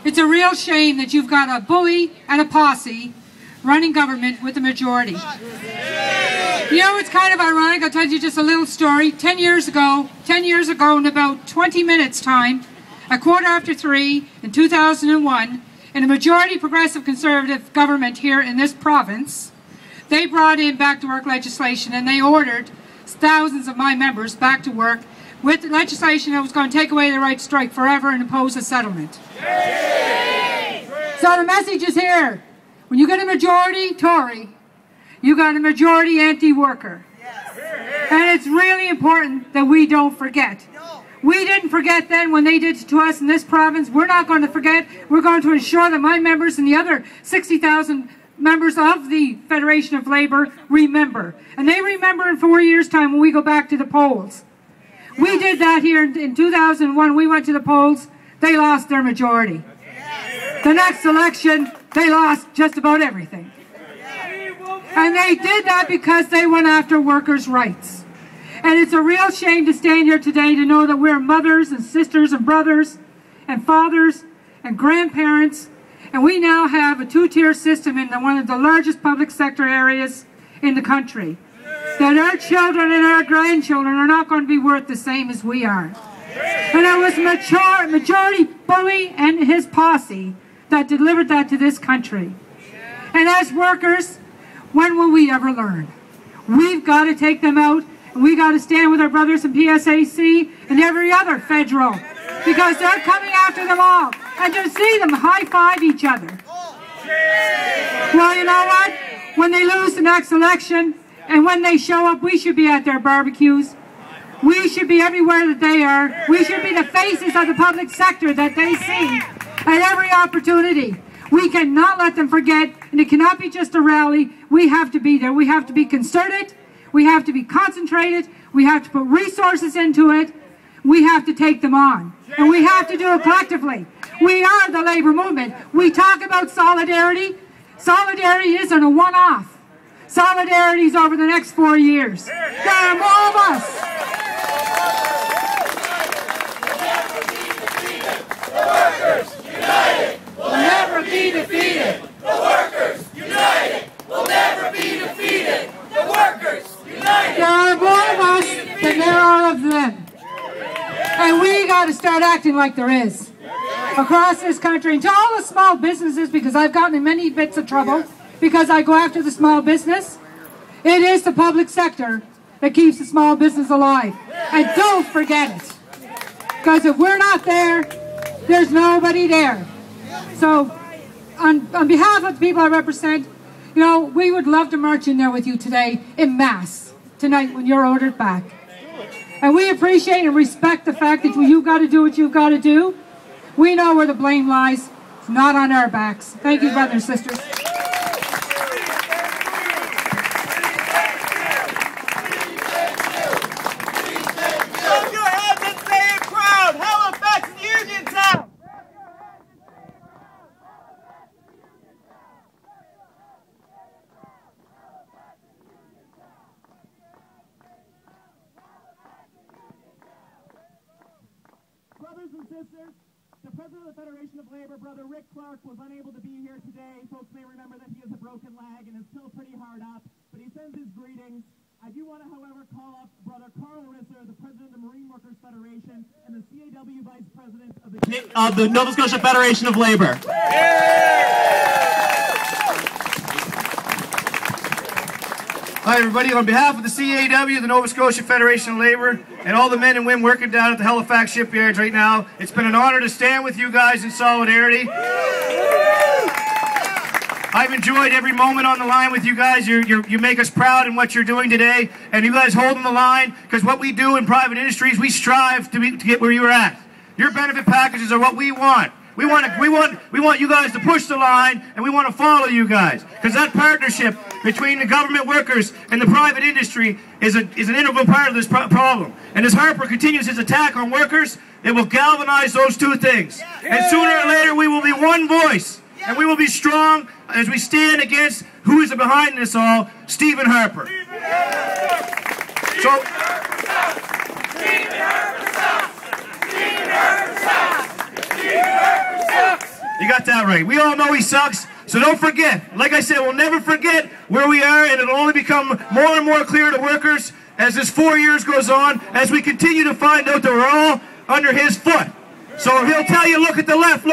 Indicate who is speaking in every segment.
Speaker 1: It's a real shame that you've got a bully and a posse running government with the majority. You know, it's kind of ironic. I'll tell you just a little story. 10 years ago in about 20 minutes time, at 3:15 in 2001, in a majority progressive conservative government here in this province, they brought in back to work legislation, and they ordered thousands of my members back to work with legislation that was going to take away the right to strike forever and impose a settlement. So the message is here. When you get a majority Tory, you got a majority anti-worker. And it's really important that we don't forget. We didn't forget then when they did it to us in this province. We're not going to forget. We're going to ensure that my members and the other 60,000 members of the Federation of Labour remember. And they remember in 4 years' time when we go back to the polls. We did that here in 2001. We went to the polls. They lost their majority. The next election, they lost just about everything. And they did that because they went after workers' rights. And it's a real shame to stand here today to know that we're mothers and sisters and brothers and fathers and grandparents, and we now have a two-tier system in one of the largest public sector areas in the country. That our children and our grandchildren are not going to be worth the same as we are. And it was majority bully and his posse that delivered that to this country. And as workers, when will we ever learn? We've got to take them out, and we got to stand with our brothers in PSAC and every other federal, because they're coming after them all. And to see them high-five each other. Well, you know what? When they lose the next election, and when they show up, we should be at their barbecues. We should be everywhere that they are. We should be the faces of the public sector that they see at every opportunity. We cannot let them forget, and it cannot be just a rally. We have to be there. We have to be concerted. We have to be concentrated. We have to put resources into it. We have to take them on. And we have to do it collectively. We are the labor movement. We talk about solidarity. Solidarity isn't a one-off. Solidarity is over the next 4 years. There are more of us.
Speaker 2: The workers united will never be defeated. The workers united will never be defeated. The workers united.
Speaker 1: There are more of us than there are of them. And we got to start acting like there is. Across this country, and to all the small businesses, because I've gotten in many bits of trouble because I go after the small business. It is the public sector that keeps the small business alive. And don't forget it. Because if we're not there, there's nobody there. So, on behalf of the people I represent, you know, we would love to march in there with you today in mass, tonight when you're ordered back. And we appreciate and respect the fact that you've got to do what you've got to do. We know where the blame lies. It's not on our backs. Thank you, brothers and sisters.
Speaker 2: Put your hands and say it proud. Halifax Union Town.
Speaker 3: Brothers and sisters, the President of the Federation of Labour, Brother Rick Clark, was unable to be here today. Folks may remember that he has a broken leg and is still pretty hard up, but he sends his greetings. I do want to, however, call up Brother Karl Risser, the President of the Marine Workers Federation and the CUPW Vice President of the Nova Scotia Federation of Labour.
Speaker 4: Hi everybody, on behalf of the CUPW, the Nova Scotia Federation of Labour, and all the men and women working down at the Halifax shipyards right now, it's been an honor to stand with you guys in solidarity. I've enjoyed every moment on the line with you guys. You make us proud in what you're doing today, and you guys holding the line, because what we do in private industries, we strive to get where you're at. Your benefit packages are what we want. We want you guys to push the line, and we want to follow you guys, because that partnership between the government workers and the private industry is an integral part of this problem. And as Harper continues his attack on workers, it will galvanize those two things. And sooner or later, we will be one voice, and we will be strong as we stand against who is behind this all, Stephen Harper. You got that right. We all know he sucks, so don't forget. Like I said, we'll never forget where we are, and it'll only become more and more clear to workers as this 4 years goes on, as we continue to find out that we're all under his foot. So he'll tell you, look at the left,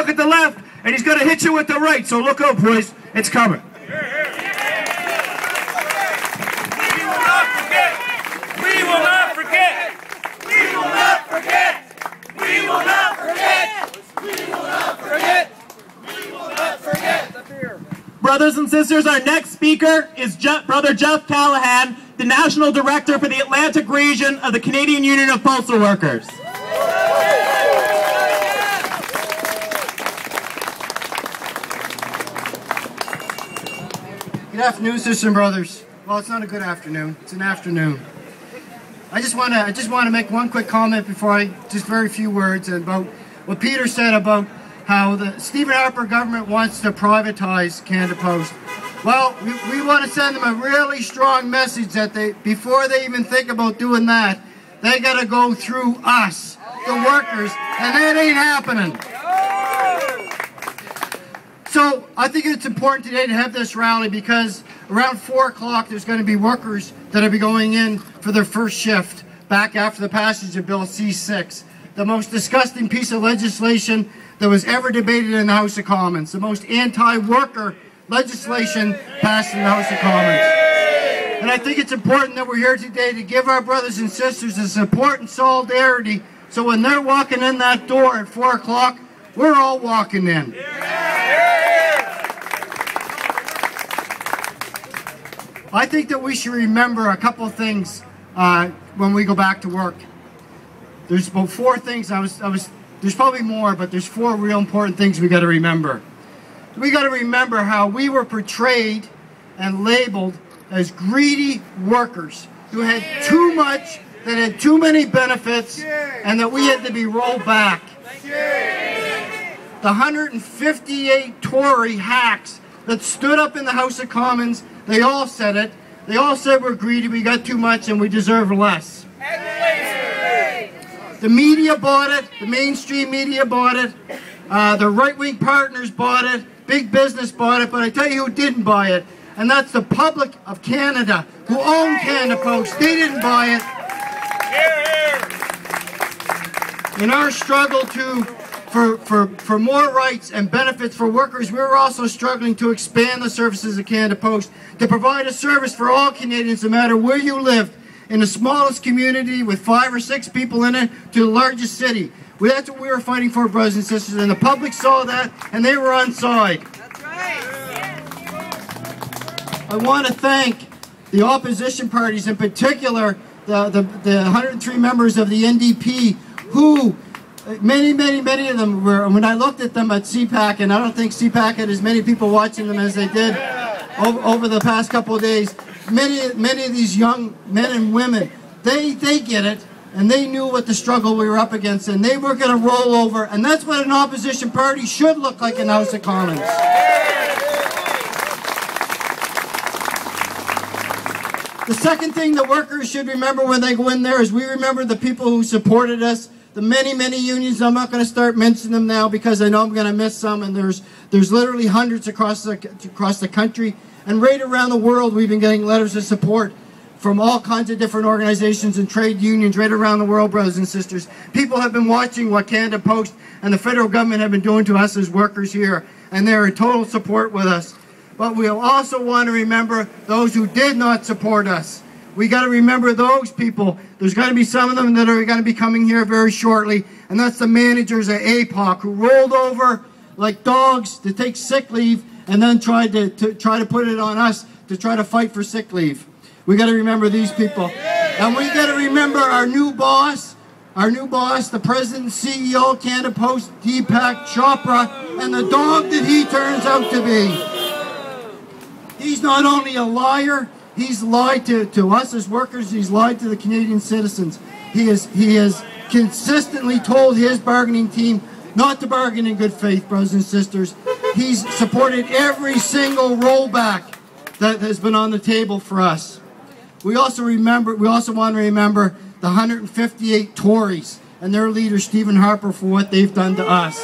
Speaker 4: and he's going to hit you with the right. So look out, boys. It's coming.
Speaker 2: We will not forget. We will not forget. We will not forget. We will not forget. We will not forget. We will not forget.
Speaker 3: Brothers and sisters, our next speaker is Brother Jeff Callaghan, the National Director for the Atlantic region of the Canadian Union of Postal Workers.
Speaker 5: Good afternoon, sisters and brothers. Well, it's not a good afternoon. It's an afternoon. I just want to make one quick comment before just very few words about what Peter said about how the Stephen Harper government wants to privatize Canada Post. Well, we want to send them a really strong message that before they even think about doing that, they got to go through us, the workers, and that ain't happening. So I think it's important today to have this rally because around 4 o'clock there's going to be workers that will be going in for their first shift back after the passage of Bill C-6, the most disgusting piece of legislation that was ever debated in the House of Commons, the most anti-worker legislation passed in the House of Commons. And I think it's important that we're here today to give our brothers and sisters the support and solidarity so when they're walking in that door at 4 o'clock, we're all walking in. I think that we should remember a couple of things when we go back to work. There's about 4 things. There's probably more, but there's 4 real important things we got to remember. We got to remember how we were portrayed and labeled as greedy workers who had too much, that had too many benefits, and that we had to be rolled back. The 158 Tory hacks that stood up in the House of Commons, they all said it. They all said we're greedy, we got too much, and we deserve less. The media bought it, the mainstream media bought it, the right-wing partners bought it, big business bought it, but I tell you who didn't buy it, and that's the public of Canada, who own Canada Post. They didn't buy it. In our struggle for more rights and benefits for workers, we're also struggling to expand the services of Canada Post, to provide a service for all Canadians, no matter where you live, in the smallest community with 5 or 6 people in it to the largest city. Well, that's what we were fighting for, brothers and sisters, and the public saw that, and they were on side. That's right. I want to thank the opposition parties, in particular the 103 members of the NDP, who many of them were, when I looked at them at CPAC, and I don't think CPAC had as many people watching them as they did over the past couple of days. Many of these young men and women, they get it, and they knew what the struggle we were up against, and they were going to roll over, and that's what an opposition party should look like in the House of Commons. The second thing the workers should remember when they go in there is we remember the people who supported us, the many unions. I'm not going to start mentioning them now because I know I'm going to miss some, and there's literally hundreds across the country. And right around the world, we've been getting letters of support from all kinds of different organizations and trade unions right around the world, brothers and sisters. People have been watching what Canada Post and the federal government have been doing to us as workers here, and they're in total support with us. But we'll also want to remember those who did not support us. We got to remember those people. There's going to be some of them that are going to be coming here very shortly, and that's the managers at APOC who rolled over like dogs to take sick leave and then tried to put it on us to try to fight for sick leave. We got to remember these people. And we got to remember our new boss, the president and CEO of Canada Post, Deepak Chopra, and the dog that he turns out to be. He's not only a liar, he's lied to us as workers, he's lied to the Canadian citizens. He has consistently told his bargaining team not to bargain in good faith, brothers and sisters. He's supported every single rollback that has been on the table for us. We also want to remember the 158 Tories and their leader, Stephen Harper, for what they've done to us.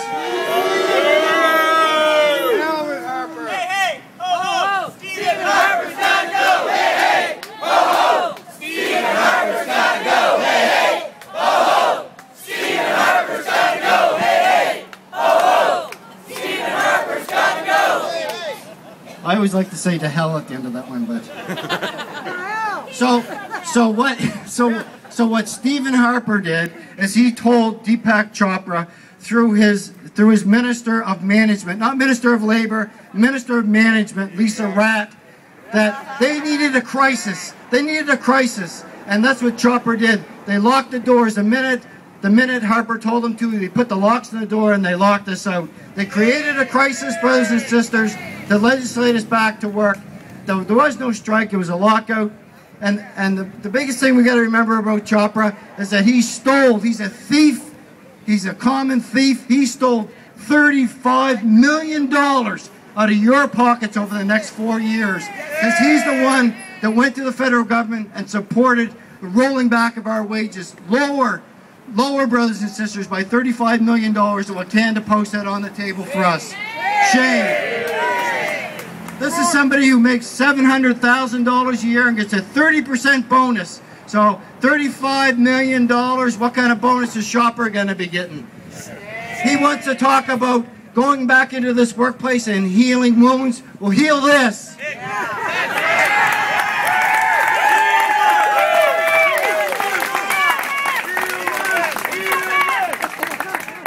Speaker 5: I always like to say to hell at the end of that one, but so what Stephen Harper did is he told Deepak Chopra through his Minister of Management, not Minister of Labor, Minister of Management, Lisa Ratt, that they needed a crisis. They needed a crisis, and that's what Chopra did. They locked the doors the minute Harper told them to. They put the locks on the door and they locked us out. They created a crisis, brothers and sisters, to legislate us back to work. There was no strike, it was a lockout. And the biggest thing we got to remember about Chopra is that he stole, he's a thief, he's a common thief. He stole $35 million out of your pockets over the next 4 years. Because he's the one that went to the federal government and supported the rolling back of our wages. Lower, brothers and sisters, by $35 million of what Canada Post had on the table for us. Shame. This is somebody who makes $700,000 a year and gets a 30% bonus. So $35 million, what kind of bonus is Chopra going to be getting? He wants to talk about going back into this workplace and healing wounds. Well, heal this.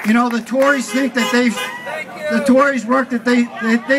Speaker 5: You know, the Tories think that the Tories work that they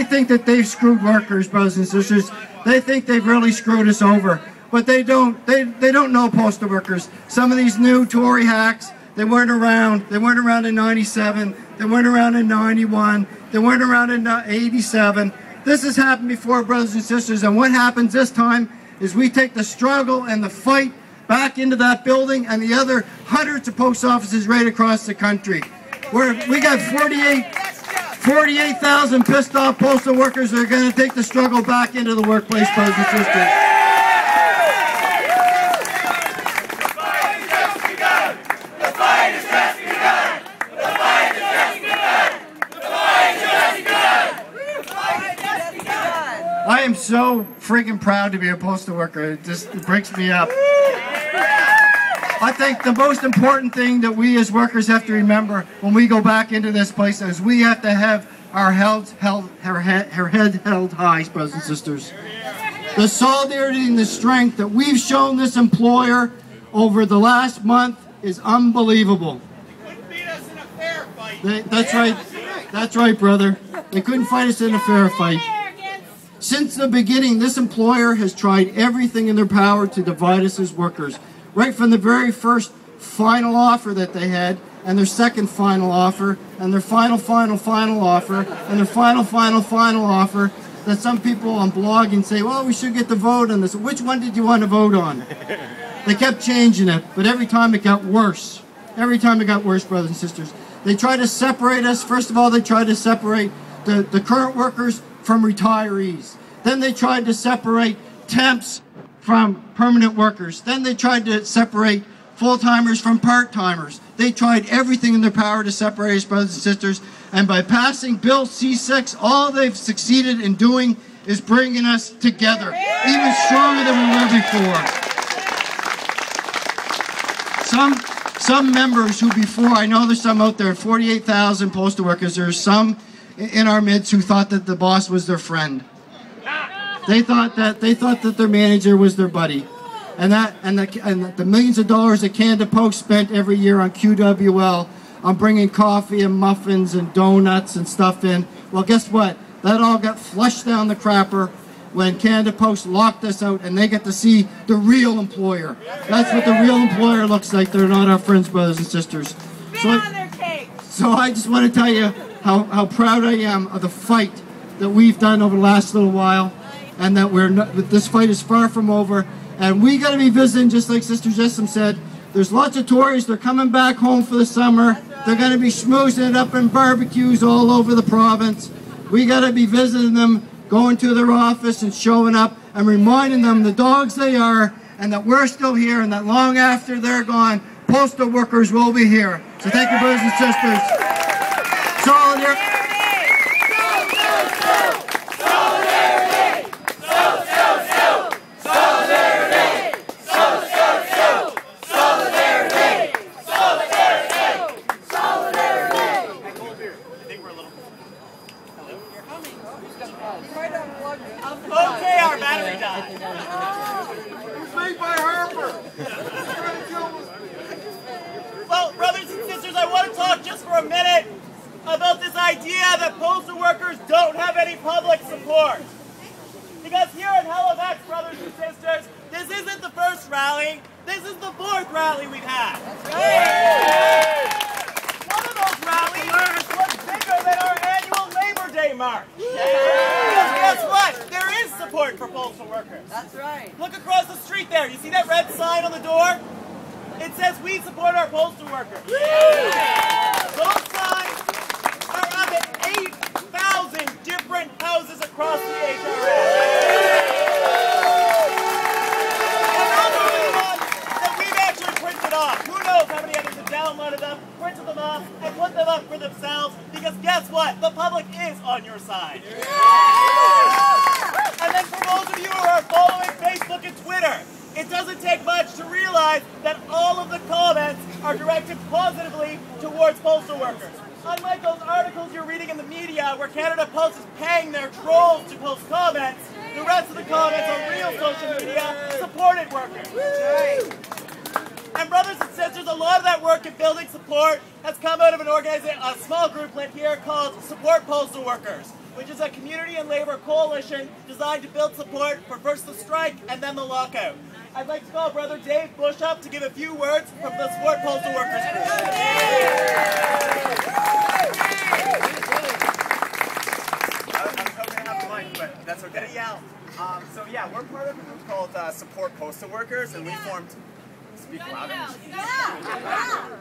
Speaker 5: think that they've screwed workers, brothers and sisters. They think they've really screwed us over, but they don't. They don't know postal workers. Some of these new Tory hacks, they weren't around. They weren't around in '97. They weren't around in '91. They weren't around in '87. This has happened before, brothers and sisters. And what happens this time is we take the struggle and the fight back into that building and the other hundreds of post offices right across the country. We got 48,000 pissed off postal workers that are going to take the struggle back into the workplace, brothers and sisters.
Speaker 2: The fight has just begun! The fight has just begun! The fight has just begun! The fight has just begun! The fight has just begun!
Speaker 5: I am so freaking proud to be a postal worker. It breaks me up. I think the most important thing that we as workers have to remember when we go back into this place is we have to have our head held high, brothers and sisters. The solidarity and the strength that we've shown this employer over the last month is unbelievable.
Speaker 2: They couldn't beat us in a fair fight.
Speaker 5: That's right. That's right, brother. They couldn't fight us in a fair fight. Since the beginning, this employer has tried everything in their power to divide us as workers. Right from the very first final offer that they had, and their second final offer, and their final offer, and their final offer, that some people on blogging say, well, we should get the vote on this. Which one did you want to vote on? They kept changing it, but every time it got worse. Every time it got worse, brothers and sisters. They tried to separate us. First of all, they tried to separate the current workers from retirees. Then they tried to separate temps from permanent workers. Then they tried to separate full-timers from part-timers. They tried everything in their power to separate us, brothers and sisters. And by passing Bill C-6, all they've succeeded in doing is bringing us together, even stronger than we were before. Some members who before, I know there's some out there, 48,000 postal workers, there's some in our midst who thought that the boss was their friend. They thought that their manager was their buddy, and the millions of dollars that Canada Post spent every year on QWL, on bringing coffee and muffins and donuts and stuff in. Well, guess what? That all got flushed down the crapper when Canada Post locked us out, and they get to see the real employer. That's what the real employer looks like. They're not our friends, brothers and sisters. So I just want to tell you how proud I am of the fight that we've done over the last little while. And that this fight is far from over. And we got to be visiting, just like Sister Jessome said. There's lots of Tories. They're coming back home for the summer. They're going to be schmoozing it up in barbecues all over the province. We got to be visiting them, going to their office and showing up and reminding them the dogs they are, and that we're still here, and that long after they're gone, postal workers will be here. So thank you, brothers and sisters. Solidarity.
Speaker 3: Okay, our battery died.
Speaker 2: It's made by Harper.
Speaker 3: Well, brothers and sisters, I want to talk just for a minute about this idea that postal workers don't have any public support. Because here in Halifax, brothers and sisters, this isn't the first rally, this is the 4th rally we've had. One of those rallies was bigger than our annual Labor Day march. Because guess what? There is support for postal workers.
Speaker 6: That's right.
Speaker 3: Look across the street there. You see that red sign on the door? It says we support our postal workers. Those signs are up at 8,000 different houses across the HRS. And those are the ones that we've actually printed off. Who knows how many others have downloaded them, printed them off, and put them up for themselves, because guess what? The public is on your side. And then for those of you who are following Facebook and Twitter, it doesn't take much to realize that all of the comments are directed positively towards postal workers. Unlike those articles you're reading in the media where Canada Post is paying their trolls to post comments, the rest of the comments on real social media supported workers. And brothers and sisters, a lot of that work in building support has come out of an organization, a small group led here called Support Postal Workers, which is a community and labor coalition designed to build support for first the strike and then the lockout. I'd like to call Brother Dave Bush up to give a few words from the Support Postal Workers group.
Speaker 7: I was hoping to have the mic, but that's okay. So yeah, we're part of a group called Support Postal Workers, and we formed. Speak louder.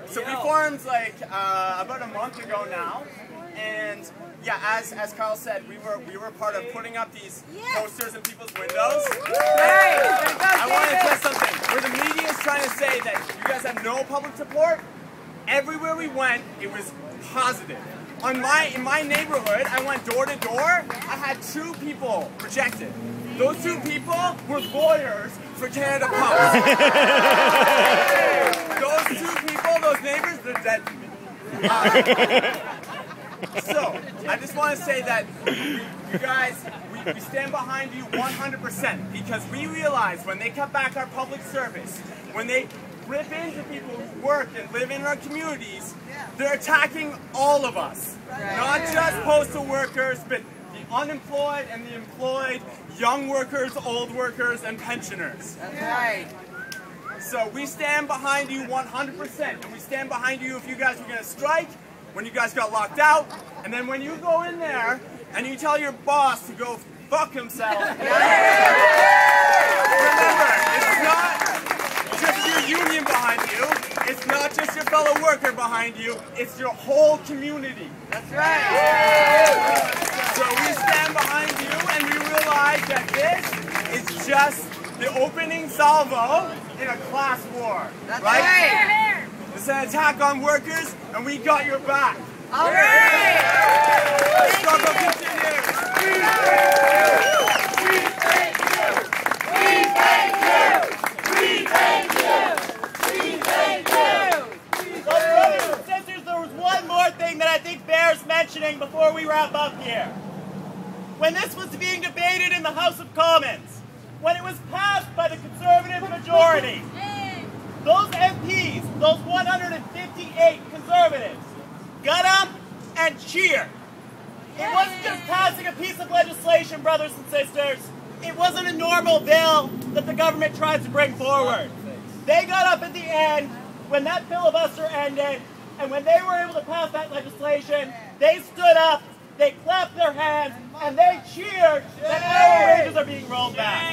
Speaker 7: So we formed like about a month ago now, and yeah, as Kyle said, we were part of putting up these posters in people's windows. I want to tell something. Where the media is trying to say that you guys have no public support, everywhere we went, it was positive. In my neighborhood, I went door to door. I had 2 people rejected. Those 2 people were lawyers for Canada Post. Those 2 people, those neighbors, they're dead to me. So, I just want to say that you guys, we stand behind you 100% because we realize when they cut back our public service, when they rip into people who work and live in our communities, they're attacking all of us. Not just postal workers, but the unemployed and the employed, young workers, old workers, and pensioners.
Speaker 6: That's right.
Speaker 7: So we stand behind you 100%, and we stand behind you if you guys were going to strike, when you guys got locked out, and then when you go in there and you tell your boss to go fuck himself. Remember, it's not just your union behind you, it's not just your fellow worker behind you, it's your whole community.
Speaker 6: That's right.
Speaker 7: So we stand behind you, and we realize that this is just the opening salvo in a class war.
Speaker 6: That's right.
Speaker 7: It's an attack on workers, and we got your back.
Speaker 6: All right.
Speaker 7: The struggle continues. We thank you. We thank you. We thank you. We thank you. We thank you.
Speaker 3: Well, brothers and sisters, there was one more thing that I think bears mentioning before we wrap up here. When this was being debated in the House of Commons, when it was passed by the Conservative majority, those MPs, those 158 Conservatives, got up and cheered. It wasn't just passing a piece of legislation, brothers and sisters. It wasn't a normal bill that the government tried to bring forward. They got up at the end, when that filibuster ended, and when they were able to pass that legislation, they stood up, they clapped their hands, and they cheered that our wages are being rolled back.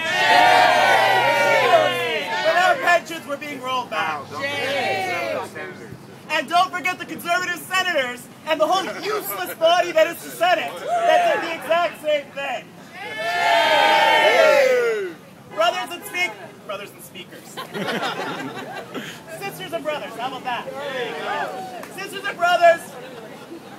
Speaker 3: When our pensions were being rolled back. And don't forget the Conservative senators and the whole useless body that is the Senate that did the exact same thing. Brothers and speakers. Sisters and brothers, how about that? Sisters and brothers,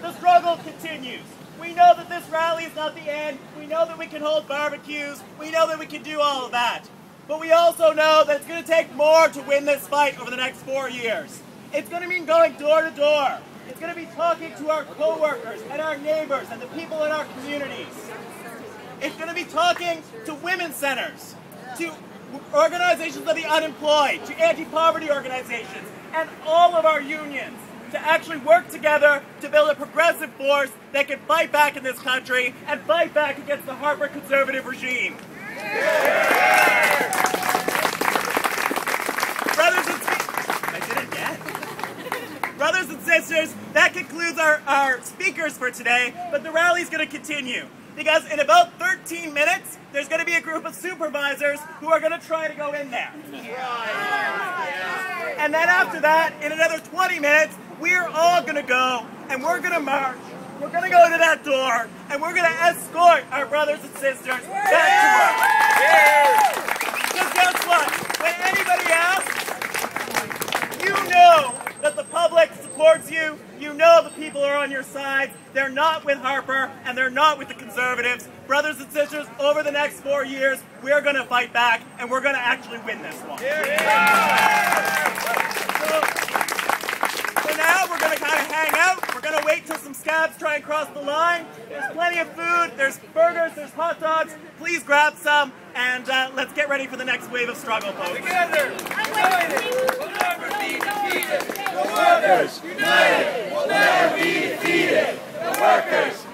Speaker 3: the struggle continues. We know that this rally is not the end. We know that we can hold barbecues. We know that we can do all of that. But we also know that it's going to take more to win this fight over the next 4 years. It's going to mean going door to door, It's going to be talking to our co-workers and our neighbors and the people in our communities. It's going to be talking to women's centers, to organizations of the unemployed, to anti-poverty organizations, and all of our unions to actually work together to build a progressive force that can fight back in this country and fight back against the Harper Conservative regime. Brothers and sisters, that concludes our speakers for today, but the rally's going to continue. Because in about 13 minutes, there's going to be a group of supervisors who are going to try to go in there. And then after that, in another 20 minutes, we're all going to go and we're going to march. We're going to go to that door and we're going to escort our brothers and sisters back to work. Because guess what? When anybody asks, you know that the public supports you. You know the people are on your side. They're not with Harper and they're not with the Conservatives. Brothers and sisters, over the next 4 years, we're going to fight back and we're going to actually win this one. So now we're going to kind of hang out. We're going to wait till some scabs try and cross the line. There's plenty of food. There's burgers. There's hot dogs. Please grab some and let's get ready for the next wave of struggle, folks.
Speaker 2: Together, united, we'll never be defeated. The workers, united, will never be defeated. The workers,